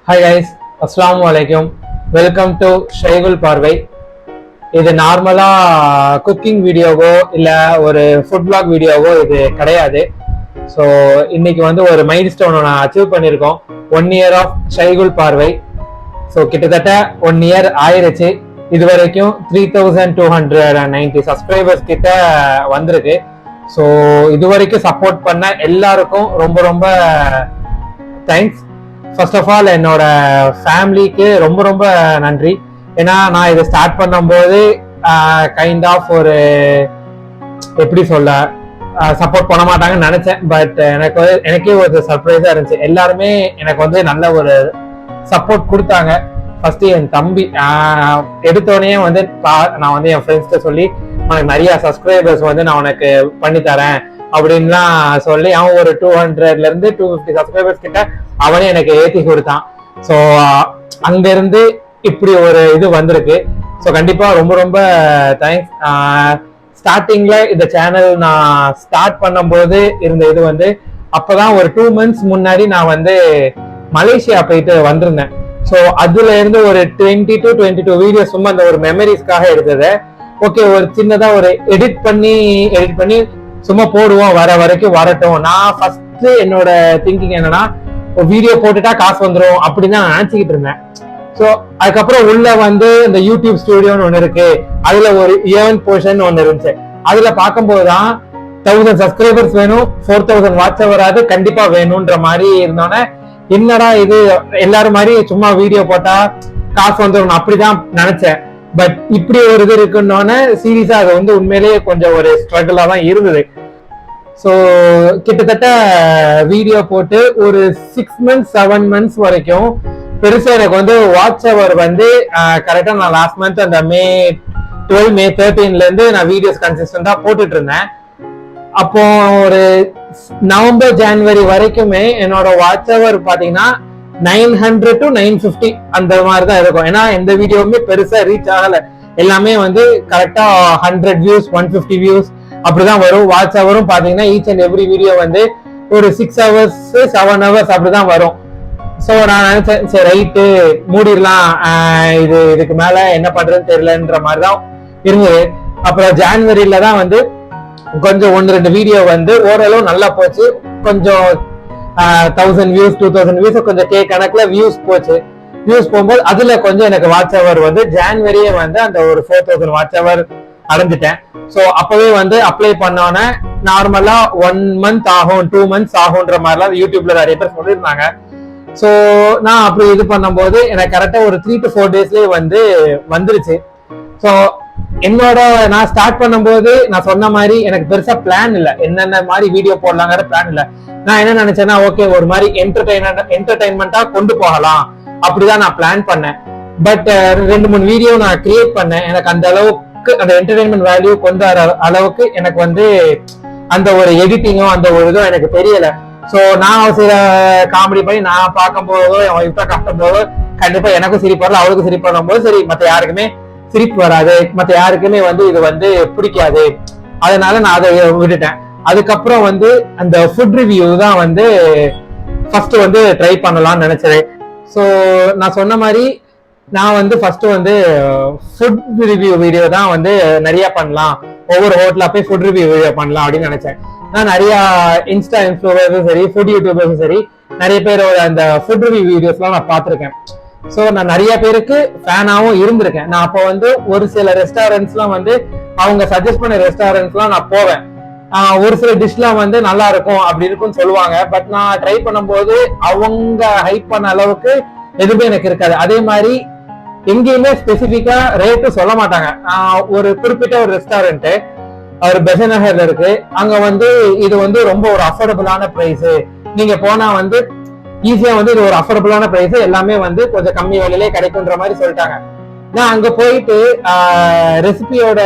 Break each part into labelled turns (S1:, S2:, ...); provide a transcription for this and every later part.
S1: Hi guys, அஸ்ஸலாமு அலைக்கும். Welcome to ஷைகுல் பார்வை. இது நார்மலா குக்கிங் வீடியோவோ இல்லை ஒரு ஃபுட் பிளாக் வீடியோவோ இது கிடையாது. ஸோ இன்னைக்கு வந்து ஒரு மைல் ஸ்டோனை நான் அச்சீவ் பண்ணியிருக்கோம். 1 year ஆஃப் ஷைகுல் பார்வை. ஸோ கிட்டத்தட்ட 1 year ஆயிருச்சு. இது வரைக்கும் 3290 சப்ஸ்கிரைபர்ஸ் கிட்ட வந்திருக்கு. ஸோ இது வரைக்கும் சப்போர்ட் பண்ண எல்லாருக்கும் ரொம்ப ரொம்ப தேங்க்ஸ். ஃபர்ஸ்ட் ஆஃப் ஆல் என்னோட ஃபேமிலிக்கு ரொம்ப ரொம்ப நன்றி. ஏன்னா நான் இதை ஸ்டார்ட் பண்ணும்போது கைண்ட் ஆஃப் ஒரு எப்படி சொல்ல சப்போர்ட் பண்ண மாட்டாங்கன்னு நினைச்சேன். பட் எனக்கே ஒரு சர்ப்ரைஸா இருந்துச்சு. எல்லாருமே எனக்கு வந்து நல்ல ஒரு சப்போர்ட் கொடுத்தாங்க. ஃபர்ஸ்ட் என் தம்பி எடுத்தோடனே வந்து நான் வந்து என் ஃப்ரெண்ட்ஸ்கிட்ட சொல்லி உனக்கு நிறைய சப்ஸ்கிரைபர்ஸ் வந்து நான் உனக்கு பண்ணி தரேன் அப்படின்லாம் சொல்லி அவன் ஒரு 200ல இருந்து 250 சப்ஸ்கிரைபர்ஸ் கிட்ட அவனே எனக்கு ஏற்றி கொடுத்தான். ஸோ அங்க இருந்து இப்படி ஒரு இது வந்திருக்கு. ஸோ கண்டிப்பா ரொம்ப ரொம்ப தேங்க்ஸ். ஸ்டார்டிங்ல இந்த சேனல் நான் ஸ்டார்ட் பண்ணும்போது இருந்த இது வந்து அப்பதான் ஒரு 2 months முன்னாடி நான் வந்து மலேசியா போயிட்டு வந்திருந்தேன். ஸோ அதுல இருந்து ஒரு 20 to 22 வீடியோஸ் சும்மா அந்த ஒரு மெமரிஸ்க்காக எடுத்தது. ஓகே, ஒரு சின்னதா ஒரு எடிட் பண்ணி சும்மா போடுவோம், வர வரைக்கும் வரட்டும். நான் ஃபர்ஸ்ட் என்னோட திங்கிங் என்னன்னா வீடியோ போட்டுட்டா காசு வந்துடும் அப்படின்னு தான் நான் நினைச்சுக்கிட்டு இருந்தேன். ஸோ அதுக்கப்புறம் உள்ள வந்து இந்த யூடியூப் ஸ்டுடியோன்னு ஒன்று இருக்கு, அதுல ஒரு ஏர்ன் போர்ஷன் ஒன்று இருந்துச்சு. அதுல பார்க்கும்போதுதான் 1000 சப்ஸ்கிரைபர்ஸ் வேணும், 4000 வாட்ச் ஹவர் கண்டிப்பா வேணும்ன்ற மாதிரி இருந்தோன்னே என்னடா இது எல்லாரும் மாதிரி சும்மா வீடியோ போட்டா காசு வந்துடும் அப்படிதான் நினைச்சேன். பட் இப்படி ஒரு இது இருக்குன்னோன்னு சீரியஸா அது வந்து உண்மையிலேயே கொஞ்சம் ஒரு ஸ்ட்ரகிளா தான் இருந்தது. ஸோ கிட்டத்தட்ட வீடியோ போட்டு ஒரு 6 months 7 months வரைக்கும் பெருசா எனக்கு வந்து வாட்ச் ஹவர் வந்து கரெக்டா நான் லாஸ்ட் மந்த் அந்த May 12 May 13ல இருந்து நான் வீடியோஸ் கன்சிஸ்டன்டா போட்டுட்டு இருந்தேன். அப்போ ஒரு நவம்பர் ஜனவரி வரைக்குமே என்னோட வாட்ச் ஹவர் பாத்தீங்கன்னா 900 to 950 அந்த மாதிரி தான் இருக்கும். ஏன்னா எந்த வீடியோவுமே பெருசா ரீச் ஆகல. எல்லாமே வந்து கரெக்டா 100 வியூஸ் 150 வியூஸ் அப்படிதான் வரும். வாட்ச் ஹவரும் பாத்தீங்கன்னா ஈச் அண்ட் எவ்ரி வீடியோ வந்து ஒரு 6 hours 7 hours அப்படிதான் வரும். ஸோ நான் நினைச்சேன் சரி ரைட்டு மூடிடலாம், இதுக்கு மேல என்ன பண்றதுன்னு தெரியலன்ற மாதிரிதான் இருந்தது. அப்புறம் ஜான்வரியில தான் வந்து கொஞ்சம் 1-2 வீடியோ வந்து ஓரளவு நல்லா போச்சு. கொஞ்சம் 1000 வியூஸ் 2000 வியூஸ் கொஞ்சம் கணக்குல வியூஸ் போச்சு. வியூஸ் போகும்போது அதுல கொஞ்சம் எனக்கு வாட்ச் ஹவர் வந்து ஜான்வரியே வந்து அந்த ஒரு 4000 வாட்ச் ஹவர் அடைஞ்சிட்டேன். ஸோ அப்பவே வந்து அப்ளை பண்ணோன்னே நார்மலா 1 month ஆகும் 2 months ஆகும்ன்ற மாதிரிலாம் யூடியூப்ல நிறைய பேர் சொல்லியிருந்தாங்க. ஸோ நான் அப்படி இது பண்ணும்போது எனக்கு கரெக்டா ஒரு 3 to 4 daysலயே வந்து வந்துருச்சு. ஸோ என்னோட நான் ஸ்டார்ட் பண்ணும்போது நான் சொன்ன மாதிரி எனக்கு பெருசா பிளான் இல்லை, என்னென்ன மாதிரி வீடியோ போடலாங்கிற பிளான் இல்லை. நான் என்ன நினைச்சேன்னா ஓகே ஒரு மாதிரி என்டர்டைன்மெண்டா கொண்டு போகலாம் அப்படிதான் நான் பிளான் பண்ணேன். பட் 2-3 வீடியோ நான் கிரியேட் பண்ணேன். எனக்கு அந்த அளவுக்கு அந்த என்டர்டைன்மெண்ட் வேல்யூ கொண்டு வர அளவுக்கு எனக்கு வந்து அந்த ஒரு எடிட்டிங்கோ அந்த ஒரு இதோ எனக்கு தெரியல. ஸோ நான் சில காமெடி பண்ணி நான் பார்க்கும்போதோ இப்ப காட்டும்போதோ கண்டிப்பா எனக்கும் சிரிப்பு வரல, அவளுக்கும் சிரிப்பு பண்ணும்போது சரி மற்ற யாருக்குமே சிரிப்பு வராது, மற்ற யாருக்குமே வந்து இது வந்து பிடிக்காது, அதனால நான் அதை விட்டுட்டேன். அதுக்கப்புறம் வந்து அந்த ஃபுட் ரிவ்யூ தான் வந்து ஃபர்ஸ்ட் வந்து ட்ரை பண்ணலாம்னு நினைச்சேன். ஸோ நான் சொன்ன மாதிரி நான் வந்து ஃபர்ஸ்ட் வந்து ஃபுட் ரிவ்யூ வீடியோ தான் வந்து நிறைய பண்ணலாம், ஒவ்வொரு ஹோட்டலா போய் ஃபுட் ரிவ்யூ வீடியோ பண்ணலாம் அப்படின்னு நினைச்சேன். நான் நிறைய இன்ஸ்டா இன்ஃப்ளூயன்ஸும் சரி ஃபுட் யூடியூபர்ஸும் சரி நிறைய பேரோட அந்த ஃபுட் ரிவ்யூ வீடியோஸ்லாம் நான் பார்த்துருக்கேன். ஸோ நான் நிறைய பேருக்கு ஃபேனாகவும் இருந்திருக்கேன். நான் அப்போ வந்து ஒரு சில ரெஸ்டாரண்ட்ஸ்லாம் வந்து அவங்க சஜஸ்ட் பண்ண ரெஸ்டாரண்ட்ஸ்லாம் நான் போவேன். ஒரு சில டிஷ்லாம் வந்து நல்லா இருக்கும் அப்படி இருக்கும்னு சொல்லுவாங்க. பட் நான் ட்ரை பண்ணும்போது அவங்க ஹைப் பண்ண அளவுக்கு எதுவுமே எனக்கு இருக்காது. அதே மாதிரி எங்கேயுமே ஸ்பெசிஃபிக்கா ரேட்டு சொல்ல மாட்டாங்க. ஒரு குறிப்பிட்ட ஒரு ரெஸ்டாரண்ட் அவர் பெசநகர்ல இருக்கு, அங்க வந்து இது வந்து ரொம்ப ஒரு அஃபோர்டபுளான பிரைஸ், நீங்க போனா வந்து ஈஸியா வந்து இது ஒரு அஃபோர்டபுளான பிரைஸ், எல்லாமே வந்து கொஞ்சம் கம்மி விலையிலே கிடைக்கும்ன்ற மாதிரி சொல்லிட்டாங்க. நான் அங்க போயிட்டு ரெசிபியோட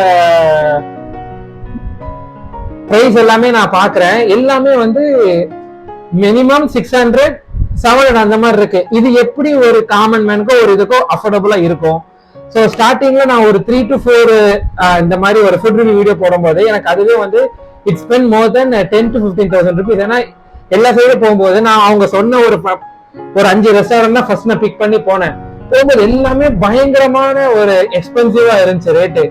S1: பிரைஸ் எல்லாமே நான் பாக்குறேன், எல்லாமே வந்து மினிமம் 600 700 அந்த மாதிரி இருக்கு. இது எப்படி ஒரு காமன் மேனுக்கோ ஒரு இதுக்கோ அஃபோர்டபுளா இருக்கும்? ஸோ ஸ்டார்டிங்ல நான் ஒரு 3 to 4 இந்த மாதிரி ஒரு ஃபுட் ரிவ்யூ வீடியோ போடும்போது எனக்கு அதுவே வந்து it's spend more then 10 to 15,000 rupees. ஏன்னா எல்லா சைடும் போகும்போது நான் அவங்க சொன்ன ஒரு ஒரு 5 ரெஸ்டாரண்ட் தான் ஃபர்ஸ்ட் நான் பிக் பண்ணி போனேன். போகும்போது எல்லாமே பயங்கரமான ஒரு எக்ஸ்பென்சிவா இருந்துச்சு ரேட்டு.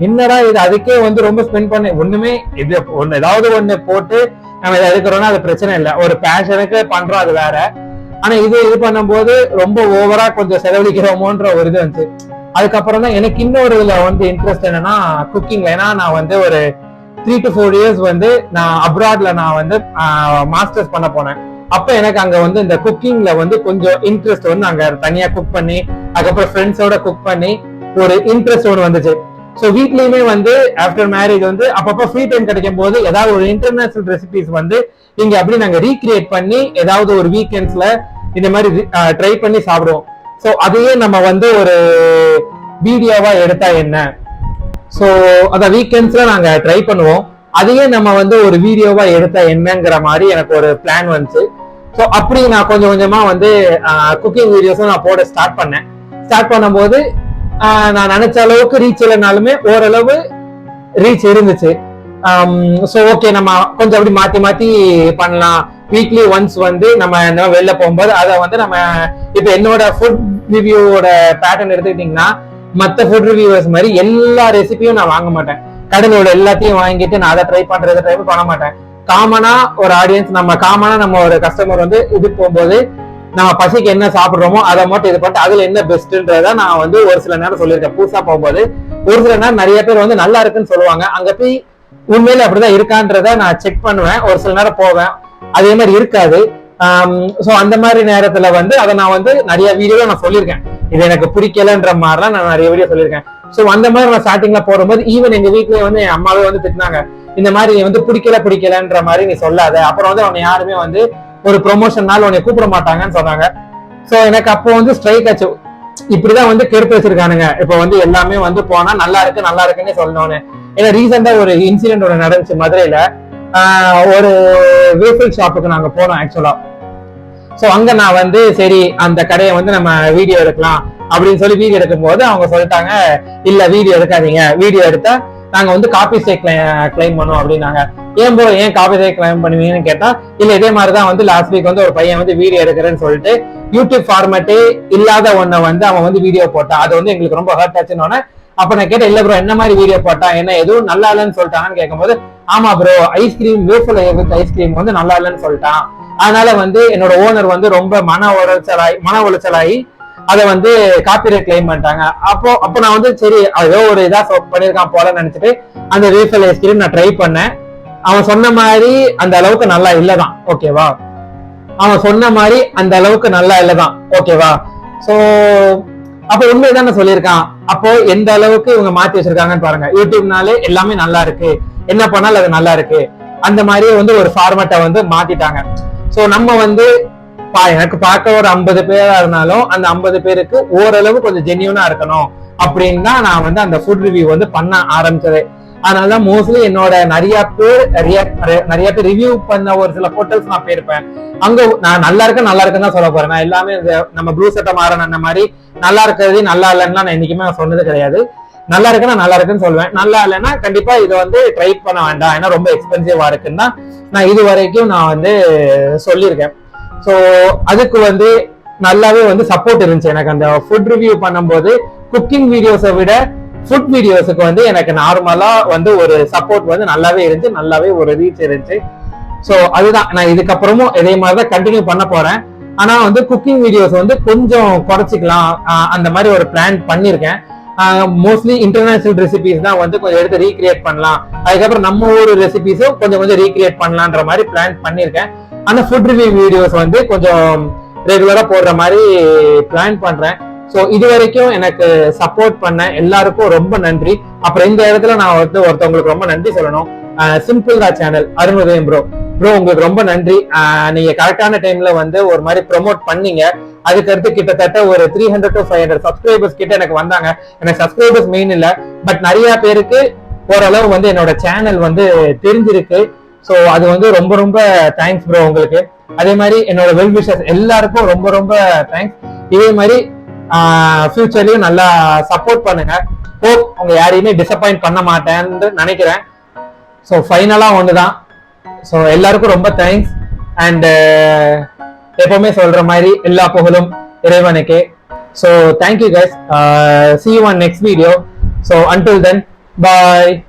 S1: என்னடா இது, அதுக்கே வந்து ரொம்ப ஸ்பெண்ட் பண்ணேன். ஒண்ணுமே இது ஏதாவது ஒண்ணு போட்டு நம்ம இதை எடுக்கிறோம்னா அது பிரச்சனை இல்லை, ஒரு பேஷனுக்கு பண்றோம் அது வேற. ஆனா இது பண்ணும்போது ரொம்ப ஓவரா கொஞ்சம் செலவழிக்கிறோமோன்ற ஒரு இது வந்துச்சு. அதுக்கப்புறம் தான் எனக்கு இன்னொரு இதுல வந்து இன்ட்ரெஸ்ட் என்னன்னா குக்கிங்ல. ஏன்னா நான் வந்து ஒரு 3 to 4 years வந்து நான் அப்ராட்ல நான் வந்து மாஸ்டர்ஸ் பண்ண போனேன். அப்ப எனக்கு அங்க வந்து இந்த குக்கிங்ல வந்து கொஞ்சம் இன்ட்ரெஸ்ட் வந்து அங்க தனியா குக் பண்ணி அதுக்கப்புறம் ஃப்ரெண்ட்ஸோட குக் பண்ணி ஒரு இன்ட்ரெஸ்ட் ஒன்று வந்துச்சு. ஸோ வீட்லயுமே வந்து ஆஃப்டர் மேரேஜ் வந்து அப்பப்போ ஃப்ரீ டைம் கிடைக்கும் போது ஏதாவது ஒரு இன்டர்நேஷனல் ரெசிபிஸ் வந்து இங்க அப்படி நாங்க ரீக்ரியேட் பண்ணி ஏதாவது ஒரு வீக்கெண்ட்ஸ்ல இந்த மாதிரி ட்ரை பண்ணி சாப்பிடுவோம். ஸோ அதையே நம்ம வந்து ஒரு வீடியோவா எடுத்தா என்ன, ஸோ அத வீக்கெண்ட்ஸ்ல நாங்க ட்ரை பண்ணுவோம், அதையே நம்ம வந்து ஒரு வீடியோவா எடுத்தா என்னங்கிற மாதிரி எனக்கு ஒரு பிளான் வந்துச்சு. ஸோ அப்படி நான் கொஞ்சம் கொஞ்சமா வந்து குக்கிங் வீடியோஸும் நான் போட ஸ்டார்ட் பண்ணேன். ஸ்டார்ட் பண்ணும்போது நான் நினைச்ச அளவுக்கு ரீச் இல்லைனாலுமே ஓரளவு ரீச் இருந்துச்சு. ஸோ ஓகே, நம்ம கொஞ்சம் அப்படி மாத்தி மாத்தி பண்ணலாம். வீக்லி ஒன்ஸ் வந்து நம்ம வெளில போகும்போது அதை வந்து நம்ம இப்ப என்னோட ஃபுட் ரிவ்யூவோட பேட்டர்ன் எடுத்துக்கிட்டீங்கன்னா மற்ற ஃபுட் ரிவ்யூவர்ஸ் மாதிரி எல்லா ரெசிபியும் நான் வாங்க மாட்டேன். கடையோட எல்லாத்தையும் வாங்கிட்டு நான் அதை ட்ரை பண்ண மாட்டேன். காமனா ஒரு ஆடியன்ஸ் நம்ம ஒரு கஸ்டமர் வந்து இது போகும்போது நம்ம பசிக்கு என்ன சாப்பிடுறோமோ அதை மட்டும் இது பண்ணிட்டு அதுல என்ன பெஸ்ட்ன்றத நான் வந்து ஒரு சில நேரம் சொல்லியிருக்கேன். புதுசா போகும்போது ஒரு சில நேரம் நிறைய பேர் வந்து நல்லா இருக்குன்னு சொல்லுவாங்க. அங்க போய் உண்மையில அப்படிதான் இருக்கான்றத நான் செக் பண்ணுவேன். ஒரு சில நேரம் போவேன், அதே மாதிரி இருக்காது. சோ அந்த மாதிரி நேரத்துல வந்து அதை நான் வந்து நிறைய வீடியோல நான் சொல்லியிருக்கேன். இது எனக்கு பிடிக்கலன்ற மாதிரிலாம் நான் நிறைய வீடியோ சொல்லியிருக்கேன். சோ அந்த மாதிரி நான் ஸ்டார்டிங்ல போடும்போது ஈவன் எங்க வீட்லயே வந்து என் அம்மாவே வந்து திட்டினாங்க, இந்த மாதிரி நீ வந்து பிடிக்கலன்ற மாதிரி நீ சொல்லாத, அப்புறம் வந்து அவனை யாருமே வந்து ஒரு ப்ரொமோஷன்னால உன்னை கூப்பிட மாட்டாங்கன்னு சொன்னாங்க. சோ எனக்கு அப்போ வந்து ஸ்ட்ரைக் ஆச்சு, இப்படிதான் வந்து கெடுத்து வச்சிருக்கானுங்க. இப்ப வந்து எல்லாமே வந்து போனா நல்லா இருக்குன்னு சொல்லணும்னு. ஏன்னா ரீசெண்டா ஒரு இன்சிடென்ட் ஒன்று நடந்துச்சு மதுரையில. ஒரு வேஃபிள் ஷாப்புக்கு நாங்க போனோம் ஆக்சுவலா. சோ அங்க நான் வந்து சரி அந்த கடையை வந்து நம்ம வீடியோ எடுக்கலாம் அப்படின்னு சொல்லி வீடியோ எடுக்கும் போது அவங்க சொல்லிட்டாங்க, இல்ல வீடியோ எடுக்காதீங்க, வீடியோ எடுத்தா நாங்க வந்து காப்பி ஸ்ட்ரைக் கிளைம் பண்ணுவோம் அப்படின்னாங்க. ஏன் காப்பி ஸ்ட்ரைக் கிளைம் பண்ணுவீங்கன்னு கேட்டா, இல்ல இதே மாதிரிதான் வந்து லாஸ்ட் வீக் வந்து ஒரு பையன் வந்து வீடியோ எடுக்கிறேன்னு சொல்லிட்டு யூடியூப் ஃபார்மேட்டே இல்லாத ஒன்ன வந்து அவன் வந்து வீடியோ போட்டான், அது வந்து எங்களுக்கு ரொம்ப ஹர்ட் ஆச்சுன்னு. அப்ப நான் கேட்டேன், இல்ல ப்ரோ என்ன மாதிரி வீடியோ போட்டா, என்ன எதுவும் நல்லா இல்லைன்னு சொல்லிட்டாங்கன்னு கேட்கும்போது, ஆமா ப்ரோ ஐஸ்கிரீம் வேஃபிள் ஐஸ்கிரீம் வந்து நல்லா இல்லைன்னு சொல்லிட்டான், அதனால வந்து என்னோட ஓனர் வந்து ரொம்ப மன உளைச்சலாகி அதை வந்து காப்பிரைட் கிளைம் பண்ணிட்டாங்க. அப்போ நான் வந்து சரி ஏதோ ஒரு இதா பண்ணிருக்கான் போல நினைச்சிட்டு அந்த வேஃபிள் ஐஸ்கிரீம் நான் ட்ரை பண்ணேன். அவன் சொன்ன மாதிரி அந்த அளவுக்கு நல்லா இல்லதான், ஓகேவா? சோ அப்ப உண்மைதானே சொல்லியிருக்கான். அப்போ எந்த அளவுக்கு இவங்க மாத்தி வச்சிருக்காங்கன்னு பாருங்க. யூடியூப்னாலே எல்லாமே நல்லா இருக்கு, என்ன பண்ணாலும் அது நல்லா இருக்கு, அந்த மாதிரியே வந்து ஒரு ஃபார்மேட்டை வந்து மாத்திட்டாங்க. சோ நம்ம வந்து எனக்கு பார்க்க ஒரு 50 பேரா இருந்தாலும் அந்த 50 பேருக்கு ஓரளவு கொஞ்சம் ஜென்யூனா இருக்கணும் அப்படின்னு தான் நான் வந்து அந்த ஃபுட் ரிவ்யூ வந்து பண்ண ஆரம்பிச்சது. அதனாலதான் மோஸ்ட்லி என்னோட நிறைய பேர் ரிவ்யூ பண்ண ஒரு சில ஹோட்டல்ஸ் நான் போயிருப்பேன். அங்க நான் நல்லா இருக்குன்னு தான் சொல்ல போறேன். நான் எல்லாமே நம்ம ப்ளூ சட்டை மாறன் அந்த மாதிரி நல்லா இருக்கிறது நல்லா இல்லைன்னா நான் என்னைக்குமே சொன்னது கிடையாது. நல்லா இருக்குன்னு சொல்லுவேன், நல்லா இல்லைன்னா கண்டிப்பா இதை வந்து ட்ரை பண்ண வேண்டாம், ஏன்னா ரொம்ப எக்ஸ்பென்சிவா இருக்குன்னு தான் நான் இது வரைக்கும் நான் வந்து சொல்லியிருக்கேன். ஸோ அதுக்கு வந்து நல்லாவே வந்து சப்போர்ட் இருந்துச்சு எனக்கு. அந்த ஃபுட் ரிவ்யூ பண்ணும்போது குக்கிங் வீடியோஸை விட ஃபுட் வீடியோஸுக்கு வந்து எனக்கு நார்மலா வந்து ஒரு சப்போர்ட் வந்து நல்லாவே இருந்துச்சு, நல்லாவே ஒரு ரீச் இருந்துச்சு. ஸோ அதுதான் நான் இதுக்கப்புறமும் இதே மாதிரிதான் கண்டினியூ பண்ண போறேன். ஆனா வந்து குக்கிங் வீடியோஸ் வந்து கொஞ்சம் குறைச்சிக்கலாம் அந்த மாதிரி ஒரு பிளான் பண்ணிருக்கேன். மோஸ்ட்லி இன்டர்நேஷனல் ரெசிபிஸ் தான் வந்து கொஞ்சம் எடுத்து ரீக்ரியேட் பண்ணலாம், அதுக்கப்புறம் நம்ம ஊர் ரெசிபிஸும் கொஞ்சம் ரீக்ரியேட் பண்ணலான்ற மாதிரி பிளான் பண்ணிருக்கேன். ஆனா ஃபுட் ரிவ்யூ வீடியோஸ் வந்து கொஞ்சம் ரெகுலரா போடுற மாதிரி பிளான் பண்றேன். ஸோ இது வரைக்கும் எனக்கு சப்போர்ட் பண்ண எல்லாருக்கும் ரொம்ப நன்றி. அப்புறம் இந்த இடத்துல நான் வந்து ஒருத்தவங்களுக்கு ரொம்ப நன்றி சொல்லணும். சிம்பிள் தான் சேனல் அருணுதயம் ப்ரோ உங்களுக்கு ரொம்ப நன்றி. நீங்க கரெக்டான டைம்ல வந்து ஒரு மாதிரி ப்ரொமோட் பண்ணீங்க. அதுக்கடுத்து கிட்டத்தட்ட ஒரு 300 to 500 சப்ஸ்கிரைபர்ஸ் கிட்ட எனக்கு வந்தாங்க. எனக்கு சப்ஸ்கிரைபர்ஸ் மெயின் இல்ல, பட் நிறைய பேருக்கு ஓரளவு வந்து என்னோட சேனல் வந்து தெரிஞ்சிருக்கு. ஸோ அது வந்து ரொம்ப ரொம்ப தேங்க்ஸ் ப்ரோ உங்களுக்கு. அதே மாதிரி என்னோட வெல் விஷஸ் எல்லாருக்கும் ரொம்ப ரொம்ப தேங்க்ஸ். இதே மாதிரி ஃபியூச்சர்லயும் நல்லா சப்போர்ட் பண்ணுங்க. ஹோப் உங்க யாரையுமே டிசப்பாயிண்ட் பண்ண மாட்டேன்னு நினைக்கிறேன். ஸோ ஃபைனலா ஒண்ணுதான். ஸோ எல்லாருக்கும் ரொம்ப தேங்க்ஸ். அண்ட் எப்பவுமே சொல்ற மாதிரி எல்லா புகழும் இறைவனுக்கே. So thank you guys, see you on next video. So until then, bye.